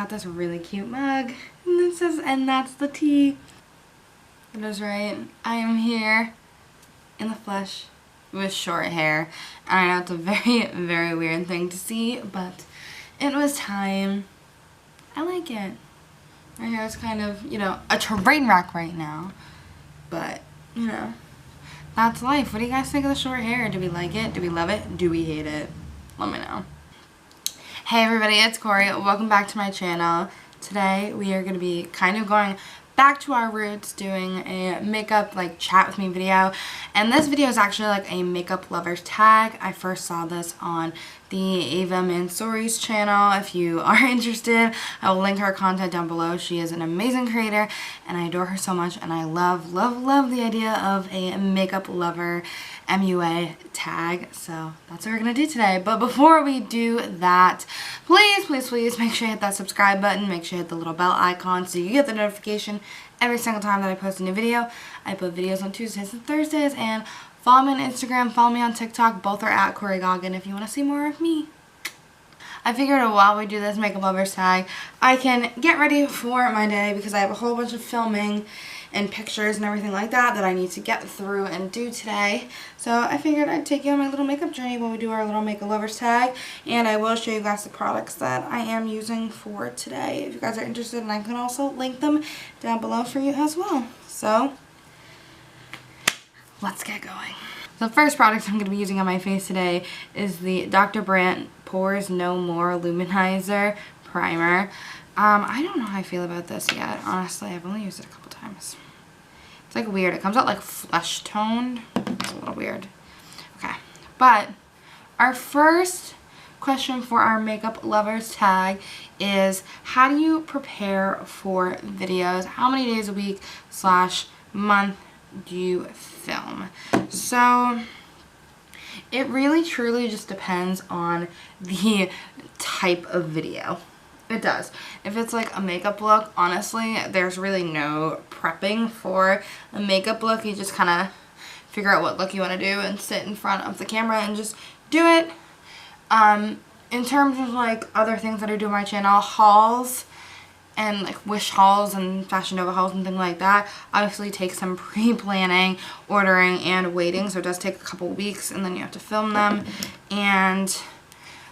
got this really cute mug. And it says, and that's the tea. It is right. I am here in the flesh with short hair. And I know it's a very, very weird thing to see, but it was time. I like it. My hair is kind of, you know, a train wreck right now. But, you know, that's life. What do you guys think of the short hair? Do we like it? Do we love it? Do we hate it? Let me know. Hey everybody, it's Corri. Welcome back to my channel. Today we are going to be kind of going back to our roots, doing a makeup like chat with me video. And this video is actually like a makeup lovers tag. I first saw this on the Ava Mansouri's channel. If you are interested, I will link her content down below. She is an amazing creator and I adore her so much, and I love the idea of a makeup lover MUA tag. So that's what we're gonna do today. But before we do that, please make sure you hit that subscribe button. Make sure you hit the little bell icon so you get the notification every single time that I post a new video. I put videos on Tuesdays and Thursdays, and follow me on Instagram, follow me on TikTok. Both are at Corri Goggin if you want to see more of me. I figured while we do this makeup lovers tag, I can get ready for my day because I have a whole bunch of filming and pictures and everything like that that I need to get through and do today. So I figured I'd take you on my little makeup journey when we do our little makeup lovers tag, and I will show you guys the products that I am using for today if you guys are interested, and I can also link them down below for you as well. So let's get going. The first product I'm going to be using on my face today is the Dr. Brandt Pores No More Luminizer Primer. I don't know how I feel about this yet, honestly. I've only used it a couple times. It's like weird. It comes out like flesh toned. It's a little weird. Okay, but our first question for our makeup lovers tag is, how do you prepare for videos? How many days a week / month do you film? So it really truly just depends on the type of video. It does. If it's like a makeup look, honestly, there's really no prepping for a makeup look. You just kind of figure out what look you want to do and sit in front of the camera and just do it. In terms of like other things that I do on my channel, hauls and like Wish hauls and Fashion Nova hauls and things like that obviously take some pre-planning, ordering, and waiting. So it does take a couple weeks, and then you have to film them. And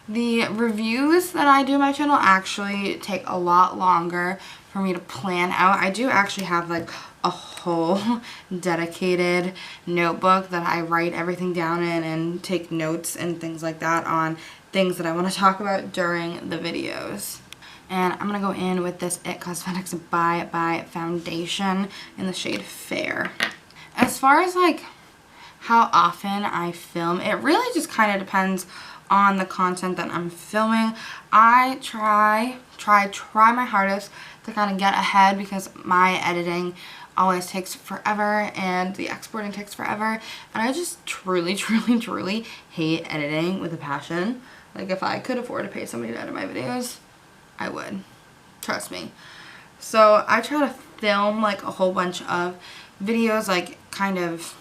the reviews that I do on my channel actually take a lot longer for me to plan out. I do actually have like a whole dedicated notebook that I write everything down in and take notes and things like that on things that I want to talk about during the videos. And I'm going to go in with this It Cosmetics by foundation in the shade Fair. As far as like how often I film, it really just kind of depends on the content that I'm filming. I try my hardest to kind of get ahead because my editing always takes forever and the exporting takes forever, and I just truly hate editing with a passion. Like, if I could afford to pay somebody to edit my videos, I would. Trust me. So I try to film like a whole bunch of videos, like kind of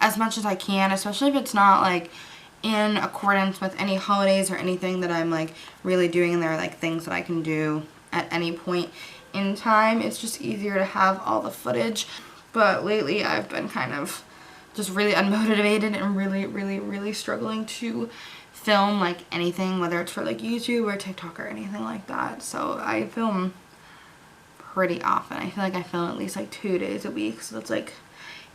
as much as I can, especially if it's not like in accordance with any holidays or anything that I'm like really doing, and there are like things that I can do at any point in time. It's just easier to have all the footage. But lately I've been kind of just really unmotivated and really struggling to film like anything, whether it's for like YouTube or TikTok or anything like that. So I film pretty often. I feel like I film at least like 2 days a week, so that's like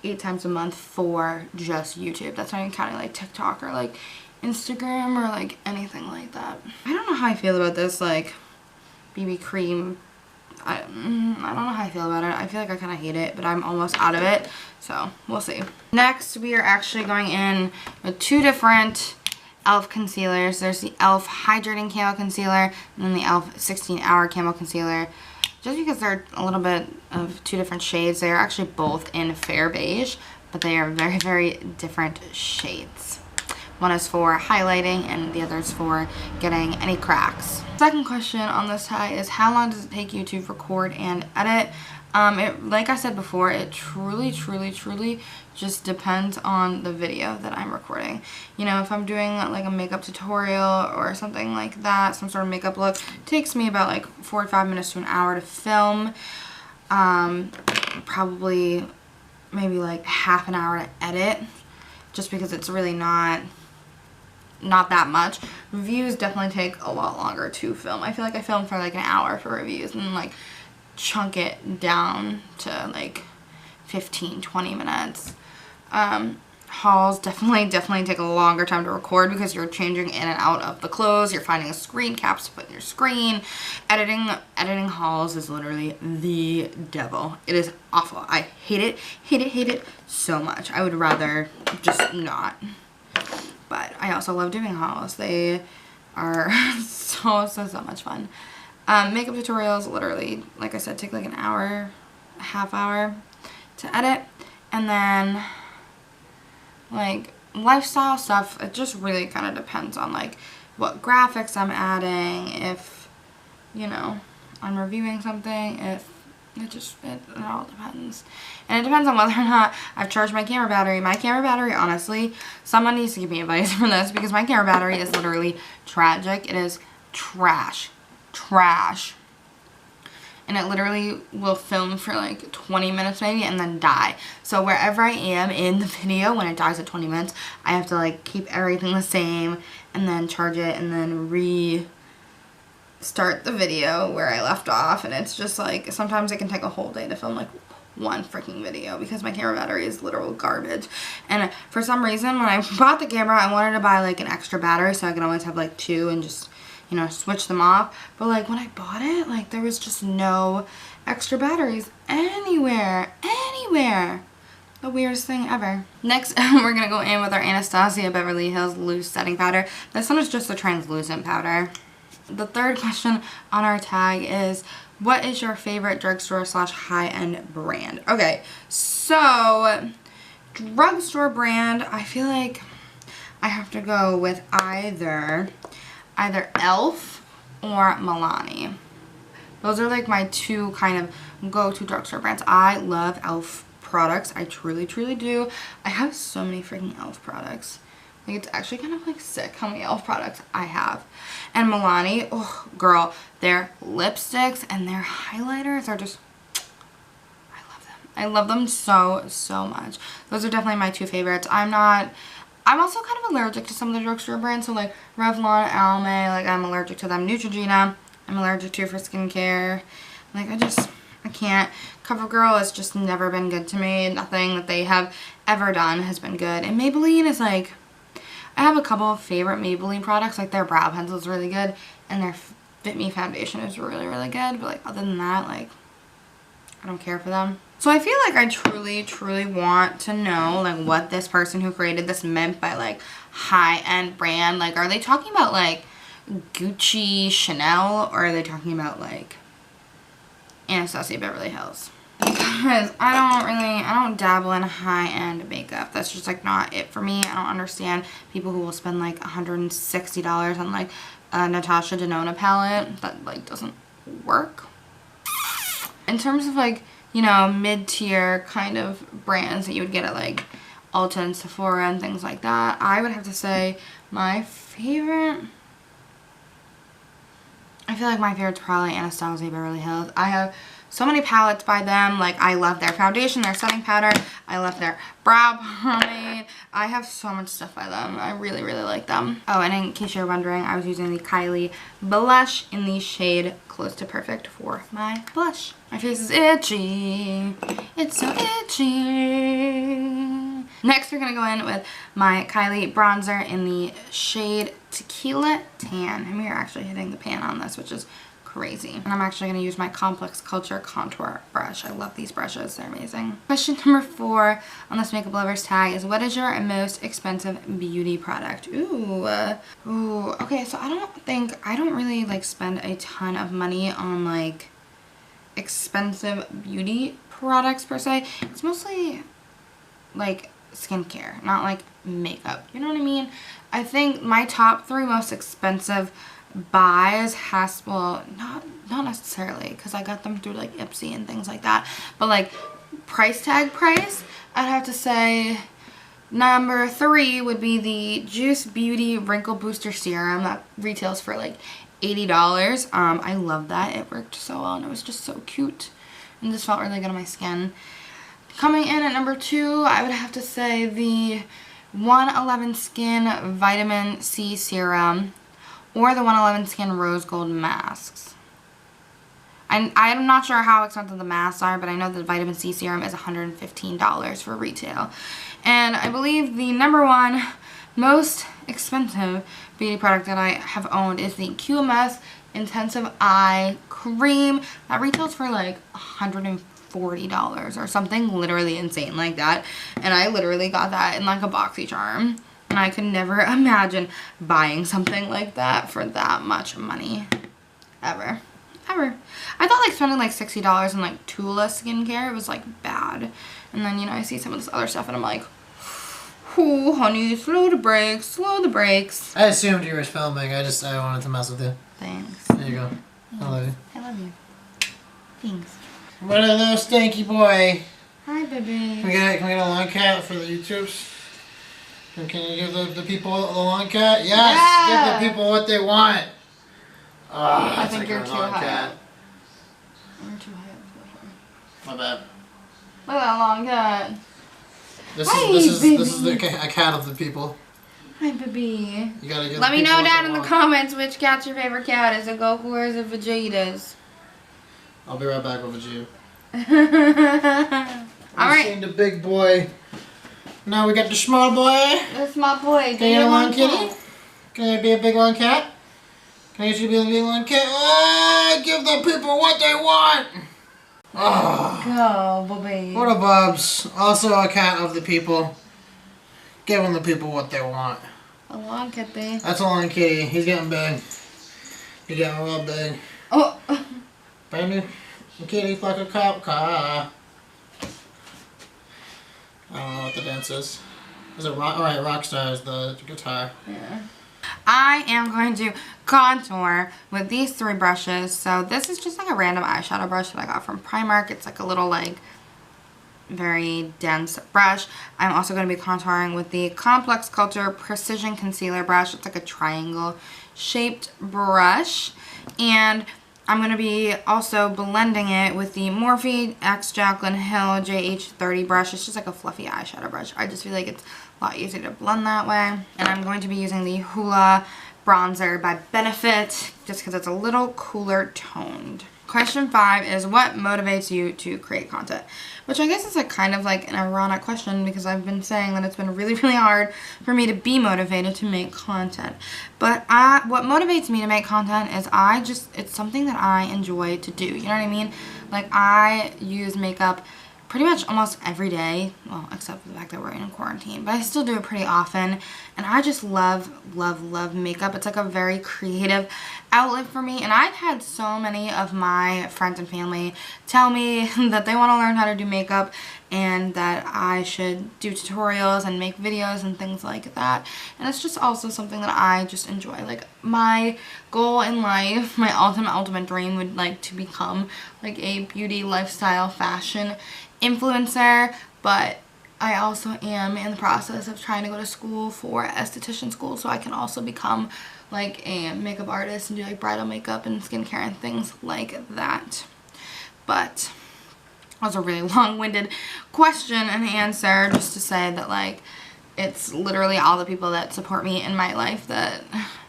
8 times a month for just YouTube. That's not even counting like TikTok or like Instagram or like anything like that. I don't know how I feel about this like BB cream. I don't know how I feel about it. I feel like I kind of hate it, but I'm almost out of it, so we'll see. Next, we are actually going in with 2 different e.l.f. concealers. There's the e.l.f. Hydrating Camo Concealer and then the e.l.f. 16-Hour Camo Concealer. Just because they're a little bit of 2 different shades, they are actually both in Fair Beige, but they are very different shades. One is for highlighting and the other is for getting any cracks. Second question on this tag is, how long does it take you to record and edit? Like I said before, it truly just depends on the video that I'm recording. You know, if I'm doing like a makeup tutorial or something like that, some sort of makeup look, it takes me about like 45 minutes to an hour to film. Probably maybe like half an hour to edit, just because it's really not that much. Reviews definitely take a lot longer to film. I feel like I film for like an hour for reviews and like chunk it down to like 15-20 minutes. Hauls definitely take a longer time to record because you're changing in and out of the clothes, you're finding screen caps to put in your screen. Editing hauls is literally the devil. It is awful. I hate it so much. I would rather just not. But I also love doing hauls. They are so much fun. Makeup tutorials literally, like I said, take like an hour, a half hour to edit. And then like lifestyle stuff, it just really kind of depends on like what graphics I'm adding, if, you know, I'm reviewing something, if it all depends. And it depends on whether or not I've charged my camera battery. My camera battery, honestly, someone needs to give me advice for this because my camera battery is literally tragic. It is trash. And it literally will film for like 20 minutes maybe and then die. So wherever I am in the video, when it dies at 20 minutes, I have to like keep everything the same and then charge it and then restart the video where I left off. And it's just like, sometimes it can take a whole day to film like one freaking video because my camera battery is literal garbage. And for some reason, when I bought the camera, I wanted to buy like an extra battery so I could always have like two and just, you know, switch them off. But like when I bought it, like there was just no extra batteries anywhere. The weirdest thing ever. Next, we're gonna go in with our Anastasia Beverly Hills Loose Setting Powder. This one is just a translucent powder. The third question on our tag is, what is your favorite drugstore / high-end brand? Okay, so drugstore brand, I feel like I have to go with either e.l.f. or Milani. Those are like my two kind of go-to drugstore brands. I love e.l.f. products. I truly do. I have so many freaking e.l.f. products. Like, it's actually kind of like sick how many e.l.f. products I have. And Milani, oh girl, their lipsticks and their highlighters are just, I love them. I love them so much. Those are definitely my two favorites. I'm also kind of allergic to some of the drugstore brands, so like Revlon, Almay, like I'm allergic to them. Neutrogena, I'm allergic to for skincare. Like I can't. CoverGirl has just never been good to me. Nothing that they have ever done has been good. And Maybelline is like, I have a couple of favorite Maybelline products, like their brow pencil is really good, and their Fit Me foundation is really good, but like other than that, like I don't care for them. So I feel like I truly want to know like what this person who created this meant by like high-end brand. Like, are they talking about like Gucci, Chanel, or are they talking about like Anastasia Beverly Hills? Because I don't dabble in high-end makeup. That's just like not it for me. I don't understand people who will spend like $160 on like a Natasha Denona palette. That like doesn't work. In terms of like, you know, mid-tier kind of brands that you would get at like Ulta and Sephora and things like that, I would have to say my favorite, I feel like my favorite's probably Anastasia Beverly Hills. I have so many palettes by them. Like, I love their foundation, their setting powder. I love their brow pomade. I have so much stuff by them. I really like them. Oh, and in case you're wondering, I was using the Kylie blush in the shade Close to Perfect for my blush. My face is itchy. It's so itchy. Next, we're going to go in with my Kylie bronzer in the shade Tequila Tan. And we are actually hitting the pan on this, which is crazy. And I'm actually going to use my Complex Culture contour brush. I love these brushes. They're amazing. Question number 4 on this Makeup Lovers tag is, what is your most expensive beauty product? Ooh. Okay, so I don't really like spend a ton of money on like expensive beauty products per se. It's mostly like skincare, not like makeup. You know what I mean? I think my top 3 most expensive buys has, well, not necessarily, because I got them through like Ipsy and things like that, but like price tag price, I'd have to say number 3 would be the Juice Beauty Wrinkle Booster Serum that retails for like $80. I love that. It worked so well and it was just so cute and just felt really good on my skin. Coming in at number 2, I would have to say the 111 Skin Vitamin C Serum or the 111 Skin Rose Gold Masks. I'm not sure how expensive the masks are, but I know the vitamin C serum is $115 for retail. And I believe the number 1 most expensive beauty product that I have owned is the QMS Intensive Eye Cream. That retails for like $140 or something literally insane like that. And I literally got that in like a BoxyCharm. And I could never imagine buying something like that for that much money. Ever. I thought like spending like $60 on like Tula skincare was like bad. And then, you know, I see some of this other stuff and I'm like, ooh, honey, slow the brakes. I assumed you were filming. I wanted to mess with you. Thanks. There you go. I love you. I love you. Thanks. What a little stanky boy. Hi, baby. Can we get a long cat for the YouTubes? And can you give the people a long cat? Yes! Yeah. Give the people what they want. Oh, I think you're too high. Cat. You're too high. My bad. Look at that long cat. This is a cat of the people. Hi, baby. You gotta give Let me know down in the comments which cat's your favorite cat. Is it Goku or is it Vegeta's? I'll be right back with you. Alright. Seen the big boy. Now we got the small boy. The small boy. Can I get a long kitty? Can I be a big long cat? Can I be a big long cat? Oh, give the people what they want. Oh. Go, baby. What a bubs. Also a cat of the people. Giving the people what they want. A long kitty. That's a long kitty. He's getting big. He's getting real big. Oh. Baby, the kitty's like a cop car. I don't know what the dance is. Is it rock? Alright, Rockstar is the guitar. Yeah. I am going to contour with these 3 brushes. So this is just like a random eyeshadow brush that I got from Primark. It's like a little like very dense brush. I'm also going to be contouring with the Complex Culture Precision Concealer brush. It's like a triangle shaped brush. And I'm going to be also blending it with the Morphe X Jaclyn Hill JH30 brush. It's just like a fluffy eyeshadow brush. I just feel like it's a lot easier to blend that way. And I'm going to be using the Hoola bronzer by Benefit just because it's a little cooler toned. Question 5 is what motivates you to create content? Which I guess is a kind of like an ironic question because I've been saying that it's been really, really hard for me to be motivated to make content. But what motivates me to make content is it's something that I enjoy to do. You know what I mean? Like I use makeup pretty much almost every day, well, except for the fact that we're in quarantine, but I still do it pretty often, and I just love makeup. It's like a very creative outlet for me, and I've had so many of my friends and family tell me that they want to learn how to do makeup and that I should do tutorials and make videos and things like that, and it's just also something that I just enjoy. Like my goal in life, my ultimate dream would like to become like a beauty, lifestyle, fashion influencer, but I also am in the process of trying to go to school for esthetician school so I can also become like a makeup artist and do like bridal makeup and skincare and things like that. But that was a really long-winded question and answer just to say that like it's literally all the people that support me in my life that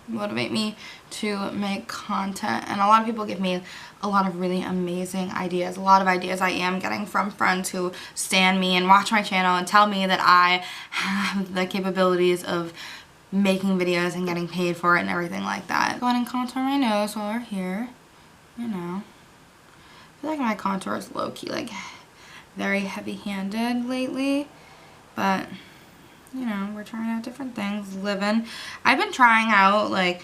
motivate me to make content, and a lot of people give me a lot of really amazing ideas. A lot of ideas I am getting from friends who stan me and watch my channel and tell me that I have the capabilities of making videos and getting paid for it and everything like that. Go ahead and contour my nose while we're here. You know, I feel like my contour is low-key like very heavy-handed lately, but you know, we're trying out different things, living. I've been trying out like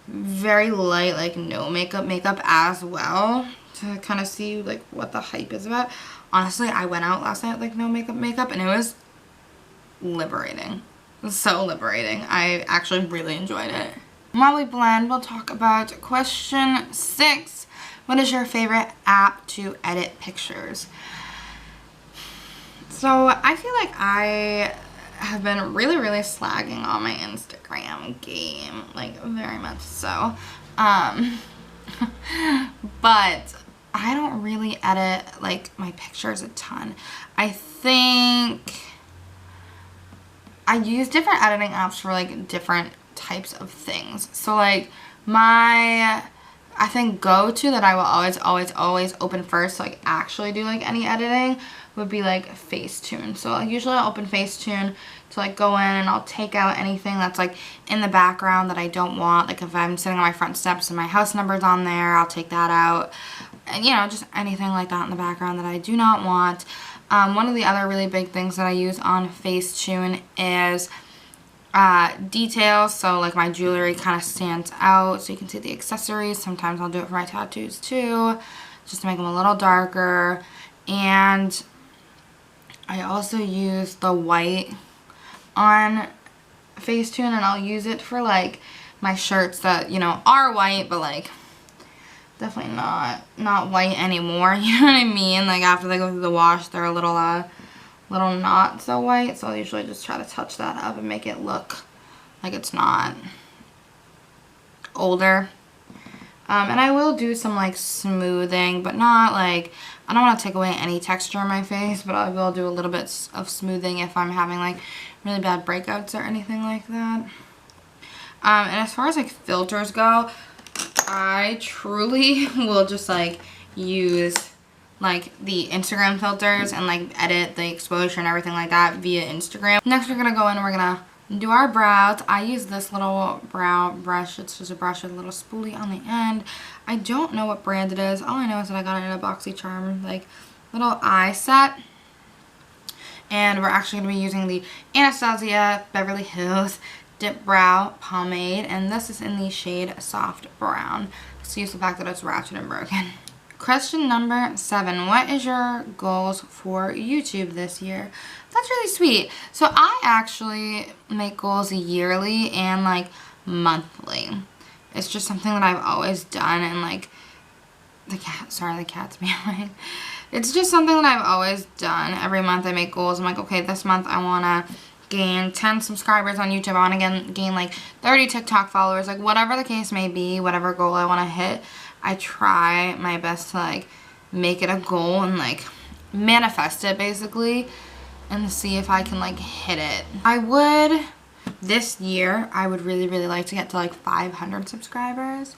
very light, like no makeup as well to kind of see like what the hype is about. Honestly, I went out last night like no makeup and it was liberating. It was so liberating. I actually really enjoyed it. And while we blend, we'll talk about question 6. What is your favorite app to edit pictures? So I feel like I have been really slagging on my Instagram game, like very much so. But I don't really edit like my pictures a ton. I think I use different editing apps for like different types of things. So like I think go-to that I will always open first to like actually do like any editing would be like Facetune. So usually I'll open Facetune to like go in and I'll take out anything that's like in the background that I don't want. Like if I'm sitting on my front steps and my house number's on there, I'll take that out. And you know, just anything like that in the background that I do not want. One of the other really big things that I use on Facetune is details. So like my jewelry kind of stands out so you can see the accessories. Sometimes I'll do it for my tattoos too, just to make them a little darker. And I also use the white on Facetune, and I'll use it for like my shirts that, you know, are white, but like definitely not white anymore. You know what I mean? Like after they go through the wash, they're a little not so white. So I'll usually just try to touch that up and make it look like it's not older. And I will do some like smoothing, but not like, I don't want to take away any texture on my face, but I will do a little bit of smoothing if I'm having like really bad breakouts or anything like that. And as far as like filters go, I truly will just like use like the Instagram filters and like edit the exposure and everything like that via Instagram. Next we're gonna go in and we're gonna do our brows. I use this little brow brush. It's just a brush with a little spoolie on the end. I don't know what brand it is. All I know is that I got it in a BoxyCharm like little eye set. And we're actually going to be using the Anastasia Beverly Hills Dip Brow Pomade. And this is in the shade Soft Brown. Excuse the fact that it's ratchet and broken. Question number 7. What is your goals for YouTube this year? That's really sweet. So I actually make goals yearly and like monthly. It's just something that I've always done, and like the cat's meowing. It's just something that I've always done. Every month I make goals. I'm like, okay, this month I want to gain 10 subscribers on YouTube. I want to gain like 30 TikTok followers. Like whatever the case may be, whatever goal I want to hit, I try my best to like make it a goal and like manifest it basically and see if I can like hit it. This year, I would really like to get to like 500 subscribers.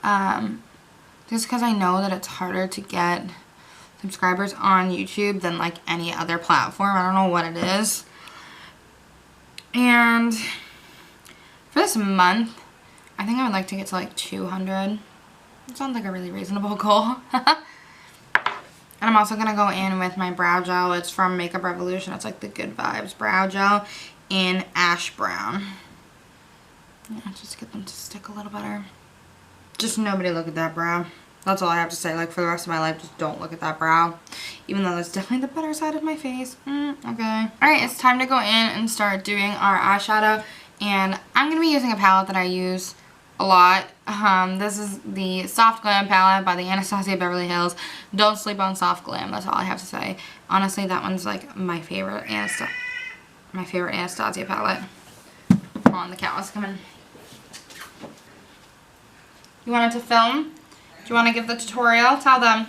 Just because I know that it's harder to get subscribers on YouTube than like any other platform. I don't know what it is. And for this month, I think I would like to get to like 200. It sounds like a really reasonable goal. And I'm also going to go in with my brow gel. It's from Makeup Revolution. It's like the Good Vibes brow gel in ash brown. Yeah, just get them to stick a little better. Just nobody look at that brow. That's all I have to say. Like for the rest of my life, just don't look at that brow. Even though that's definitely the better side of my face. Okay. Alright, it's time to go in and start doing our eyeshadow. And I'm going to be using a palette that I use a lot. This is the Soft Glam palette by the Anastasia Beverly Hills. Don't sleep on Soft Glam. That's all I have to say. Honestly, that one's like my favorite Anastasia palette. Come on, the cat was coming. You wanted to film? Do you want to give the tutorial? Tell them.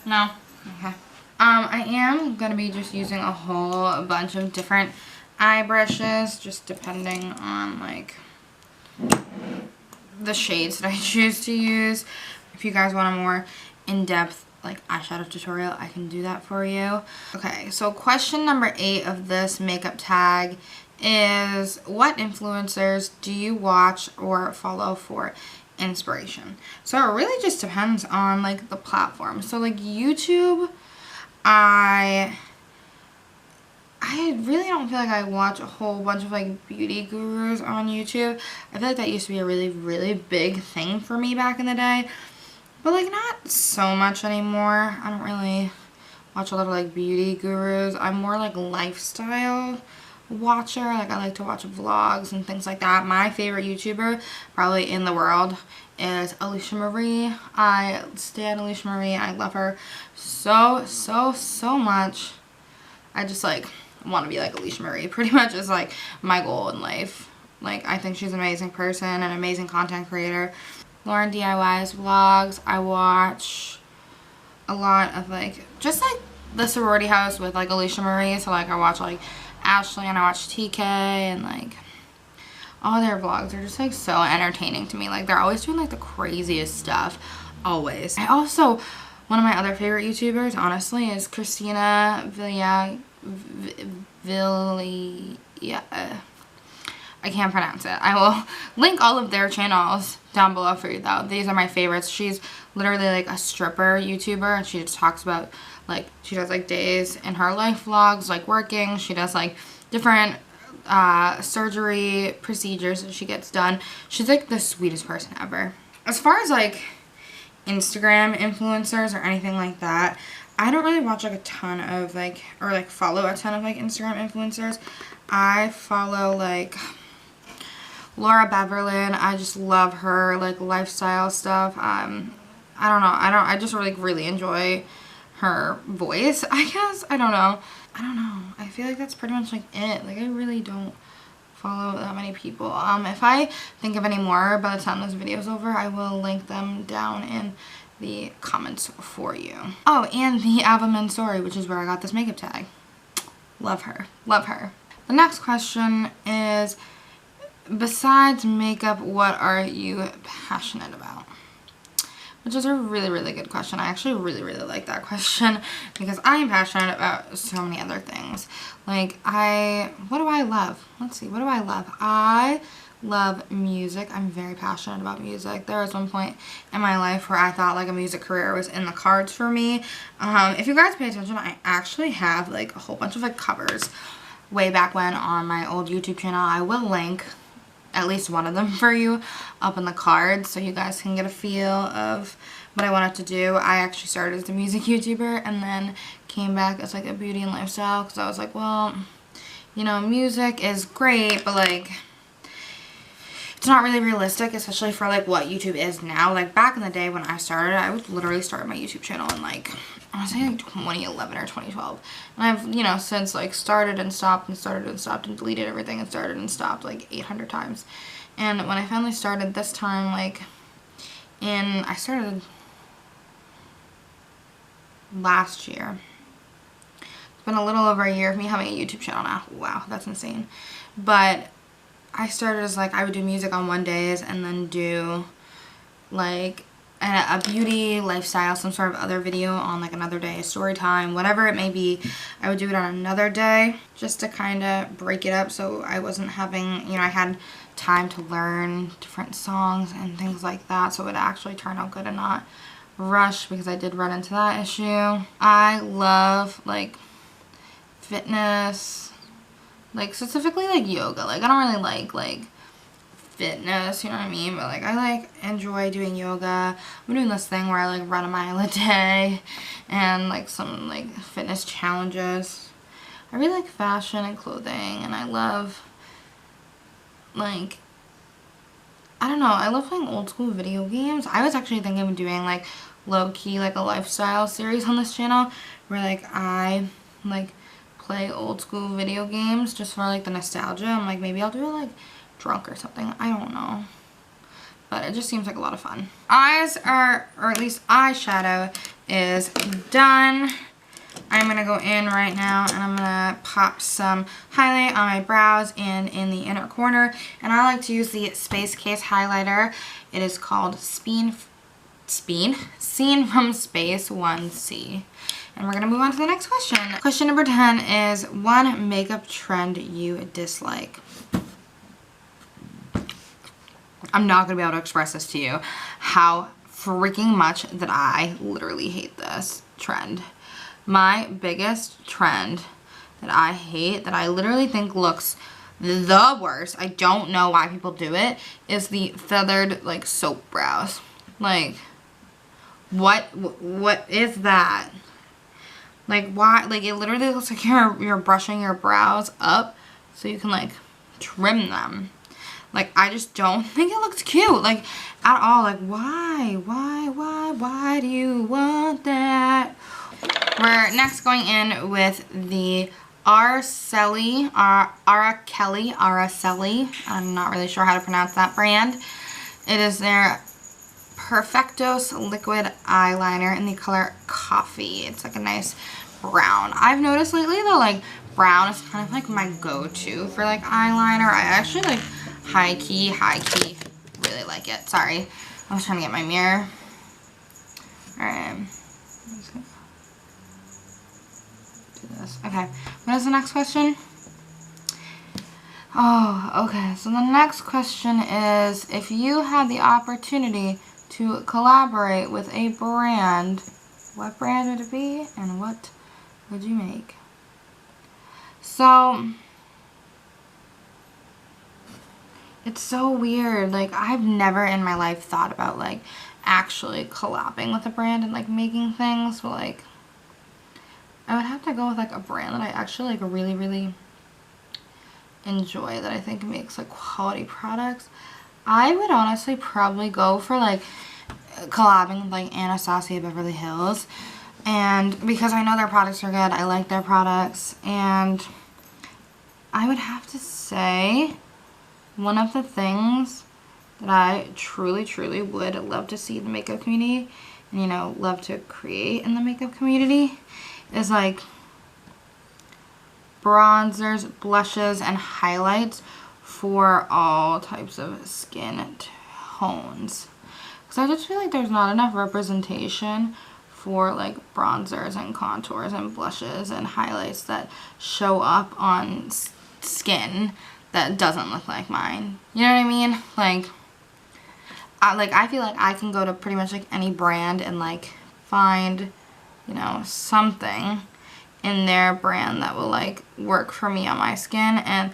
No? Okay. I am going to be just using a whole bunch of different eye brushes, just depending on like the shades that I choose to use. If you guys want a more in-depth like eyeshadow tutorial, I can do that for you. Okay, so question number 8 of this makeup tag is, what influencers do you watch or follow for inspiration? So it really just depends on like the platform. So like YouTube, I really don't feel like I watch a whole bunch of like beauty gurus on YouTube. I feel like that used to be a really big thing for me back in the day, but like not so much anymore. I don't really watch a lot of like beauty gurus. I'm more like lifestyle watcher. Like I like to watch vlogs and things like that. My favorite YouTuber probably in the world is Alicia Marie. I stand Alicia Marie. I love her so much. I just like want to be like Alicia Marie. Pretty much is like my goal in life. Like I think she's an amazing person, an amazing content creator. Lauren DIY's vlogs. I watch a lot of like just like the sorority house with like Alicia Marie. So like I watch like Ashley and I watch TK and like all their vlogs are just like so entertaining to me. Like they're always doing like the craziest stuff. Always. I also, one of my other favorite YouTubers honestly is Christina I can't pronounce it. I will link all of their channels down below for you though. These are my favorites. She's literally like a stripper YouTuber and she just talks about like, she does like days in her life vlogs, like working. She does like different surgery procedures that she gets done. She's like the sweetest person ever. As far as like Instagram influencers or anything like that, I don't really watch like a ton of like, or like follow a ton of like Instagram influencers. I follow like Laura Beverlin. I just love her like lifestyle stuff. I don't know. I just really enjoy her voice, I guess. I don't know. I feel like that's pretty much like it. Like I really don't follow that many people. If I think of any more by the time this video is over, I will link them down in the comments for you. Oh, and the Ava Mansouri, which is where I got this makeup tag. Love her. Love her. The next question is, besides makeup, what are you passionate about? Which is a really good question. I actually really like that question because I am passionate about so many other things. Like what do I love? Let's see, what do I love? I love music. I'm very passionate about music. There was one point in my life where I thought like a music career was in the cards for me. If you guys pay attention, I actually have like a whole bunch of like covers way back when on my old YouTube channel. I will link at least one of them for you up in the cards so you guys can get a feel of what I wanted to do. I actually started as a music YouTuber and then came back as like a beauty and lifestyle because I was like, well, you know, music is great, but like it's not really realistic, especially for like what YouTube is now. Like back in the day when I started, I would literally start my YouTube channel in like, I was saying like 2011 or 2012. And I've, you know, since like started and stopped and started and stopped and deleted everything and started and stopped like 800 times. And when I finally started this time, like I started last year. It's been a little over a year of me having a YouTube channel now. Wow, that's insane. But I started as like, I would do music on one days and then do like a beauty, lifestyle, some sort of other video on like another day, story time, whatever it may be. I would do it on another day just to kind of break it up so I wasn't having, you know, I had time to learn different songs and things like that so it would actually turn out good and not rush because I did run into that issue. I love like fitness, like specifically like yoga. Like I don't really like fitness, you know what I mean, but like I like enjoy doing yoga. I'm doing this thing where I like run a mile a day and like some like fitness challenges. I really like fashion and clothing and I love like, I don't know, I love playing old school video games. I was actually thinking of doing like low-key like a lifestyle series on this channel where like I like play old school video games just for like the nostalgia. I'm like, maybe I'll do it like drunk or something. I don't know. But it just seems like a lot of fun. Eyes are, or at least eyeshadow is done. I'm going to go in right now and I'm going to pop some highlight on my brows and in the inner corner. And I like to use the Space Case highlighter. It is called Scene from Space 1C. And we're going to move on to the next question. Question number 10 is one makeup trend you dislike. I'm not going to be able to express this to you how freaking much that I literally hate this trend. My biggest trend that I hate, that I literally think looks the worst, I don't know why people do it, is the feathered like soap brows. Like, what is that? Like, why? Like, it literally looks like you're brushing your brows up so you can like trim them. Like, I just don't think it looks cute, like, at all. Like, why do you want that? We're next going in with the Araceli. I'm not really sure how to pronounce that brand. It is their Perfectos liquid eyeliner in the color Coffee. It's like a nice brown. I've noticed lately that like brown is kind of like my go-to for like eyeliner. I actually like high key really like it. Sorry, I was trying to get my mirror. Alright, do this. Okay, what is the next question? Oh, okay, so the next question is, if you had the opportunity to collaborate with a brand, what brand would it be and what would you make? So, it's so weird. Like, I've never in my life thought about like actually collabing with a brand and like making things, but like I would have to go with like a brand that I actually like really enjoy, that I think makes like quality products. I would honestly probably go for like collabing with like Anastasia Beverly Hills, and because I know their products are good, I like their products, and I would have to say one of the things that I truly would love to see in the makeup community, and you know, love to create in the makeup community, is like bronzers, blushes, and highlights for all types of skin tones. Because I just feel like there's not enough representation for like bronzers and contours and blushes and highlights that show up on skin that doesn't look like mine. You know what I mean? Like I feel like I can go to pretty much like any brand and like find, you know, something in their brand that will like work for me on my skin. And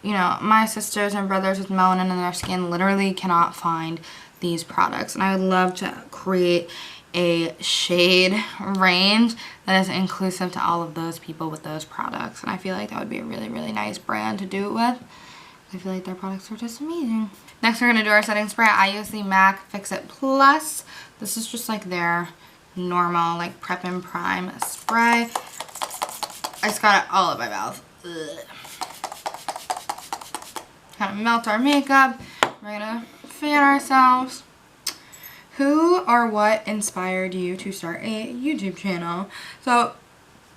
you know, my sisters and brothers with melanin in their skin literally cannot find these products, and I would love to create a shade range that is inclusive to all of those people with those products. And I feel like that would be a really nice brand to do it with. I feel like their products are just amazing. Next, we're going to do our setting spray. I use the MAC Fix It Plus. This is just like their normal like prep and prime spray. I just got it all up my mouth. Ugh. Kind of melt our makeup. We're gonna fan ourselves. Who or what inspired you to start a YouTube channel? So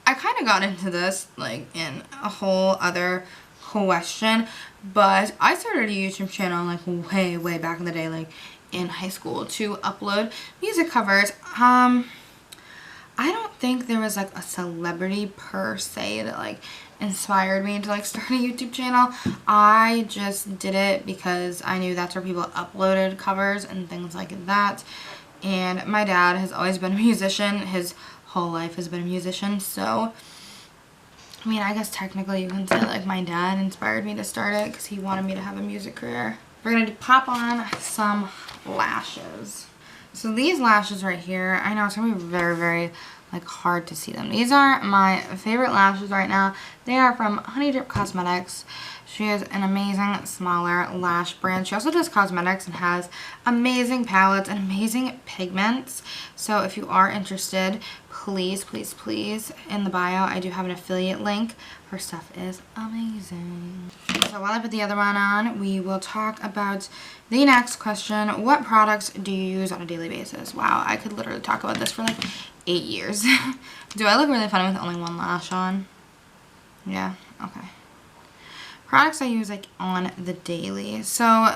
I kind of got into this like in a whole other question, but I started a YouTube channel like way back in the day, like in high school, to upload music covers. I don't think there was like a celebrity per se that like inspired me to like start a YouTube channel. I just did it because I knew that's where people uploaded covers and things like that. And my dad has always been a musician. His whole life has been a musician. So, I mean, I guess technically you can say like my dad inspired me to start it because he wanted me to have a music career. We're going to pop on some lashes. So these lashes right here, I know it's going to be very like hard to see them. These are my favorite lashes right now. They are from Honeydrip Cosmetics. She is an amazing smaller lash brand. She also does cosmetics and has amazing palettes and amazing pigments. So if you are interested, please, in the bio, I do have an affiliate link. Her stuff is amazing. So while I put the other one on, we will talk about the next question. What products do you use on a daily basis? Wow, I could literally talk about this for like 8 years. Do I look really funny with only one lash on? Yeah, okay. Products I use like on the daily. So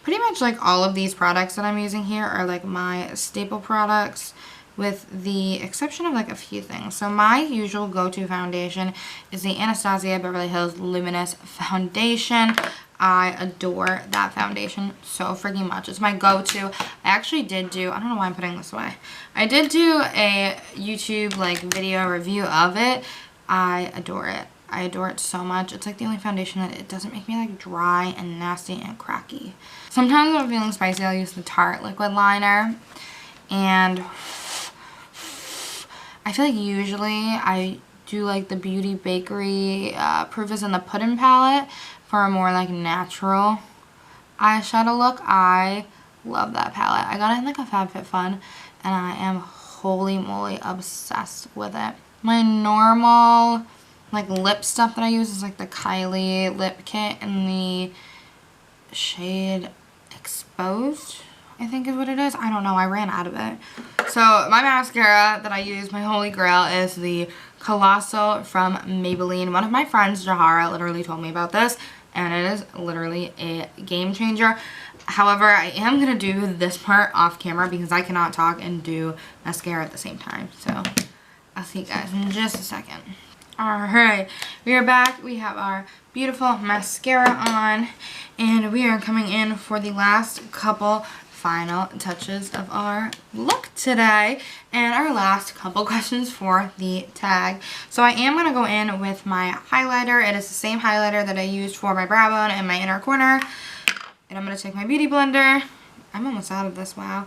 pretty much like all of these products that I'm using here are like my staple products, with the exception of like a few things. So my usual go-to foundation is the Anastasia Beverly Hills Luminous Foundation. I adore that foundation so freaking much. It's my go-to. I actually did do, I don't know why I'm putting this away. I did do a YouTube like video review of it. I adore it. I adore it so much. It's like the only foundation that it doesn't make me like dry and nasty and cracky. Sometimes when I'm feeling spicy, I'll use the Tarte liquid liner. And I feel like usually I do like the Beauty Bakery Proof is in the Pudding palette for a more like natural eyeshadow look. I love that palette. I got it in like a FabFitFun and I am holy moly obsessed with it. My normal like lip stuff that I use is like the Kylie lip kit in the shade Exposed, I think is what it is. I don't know, I ran out of it. So my mascara that I use, my holy grail, is the Colossal from Maybelline. One of my friends, Jahara, literally told me about this, and it is literally a game changer. However, I am going to do this part off camera because I cannot talk and do mascara at the same time. So I'll see you guys in just a second. Alright, we are back. We have our beautiful mascara on, and we are coming in for the last couple final touches of our look today and our last couple questions for the tag. So I am going to go in with my highlighter. It is the same highlighter that I used for my brow bone and my inner corner. And I'm going to take my beauty blender. I'm almost out of this, wow.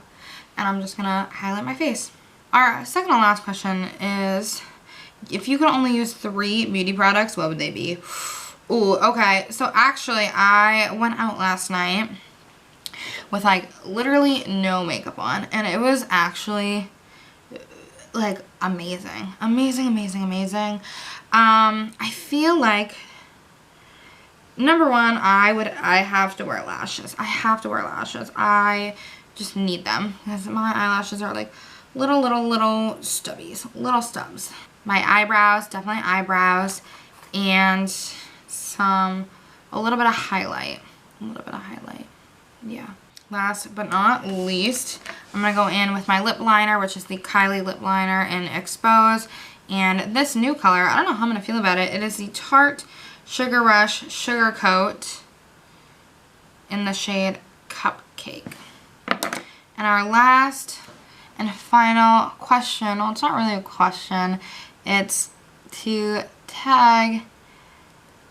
And I'm just going to highlight my face. Our second and last question is, if you could only use 3 beauty products, what would they be? Ooh, okay. So actually, I went out last night with like literally no makeup on, and it was actually like amazing. Amazing, amazing, amazing. I feel like number one, I have to wear lashes. I have to wear lashes. I just need them because my eyelashes are like little stubbies, little stubs. My eyebrows, definitely eyebrows, and a little bit of highlight. Yeah. Last but not least, I'm going to go in with my lip liner, which is the Kylie lip liner in Expose. And this new color, I don't know how I'm going to feel about it. It is the Tarte Sugar Rush Sugar Coat in the shade Cupcake. And our last and final question, well, it's not really a question, it's to tag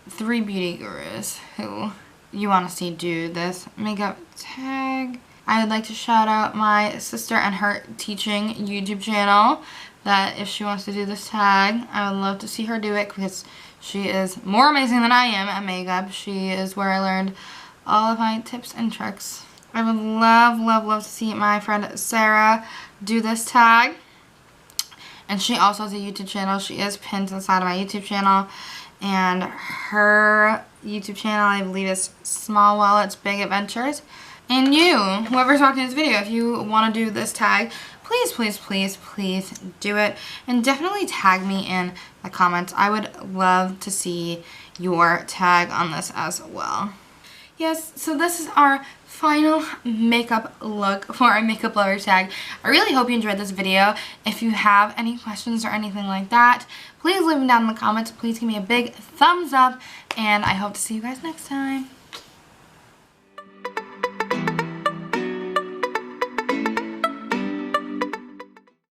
3 beauty gurus who you want to see do this makeup tag. I would like to shout out my sister and her teaching YouTube channel, that if she wants to do this tag, I would love to see her do it because she is more amazing than I am at makeup. She is where I learned all of my tips and tricks. I would love to see my friend Sarah do this tag. And she also has a YouTube channel. She is pinned inside of my YouTube channel. And her YouTube channel, I believe, is Small Wallets, Big Adventures. And you, whoever's watching this video, if you want to do this tag, please do it. And definitely tag me in the comments. I would love to see your tag on this as well. Yes, so this is our final makeup look for our makeup lover tag. I really hope you enjoyed this video. If you have any questions or anything like that, please leave them down in the comments. Please give me a big thumbs up, and I hope to see you guys next time.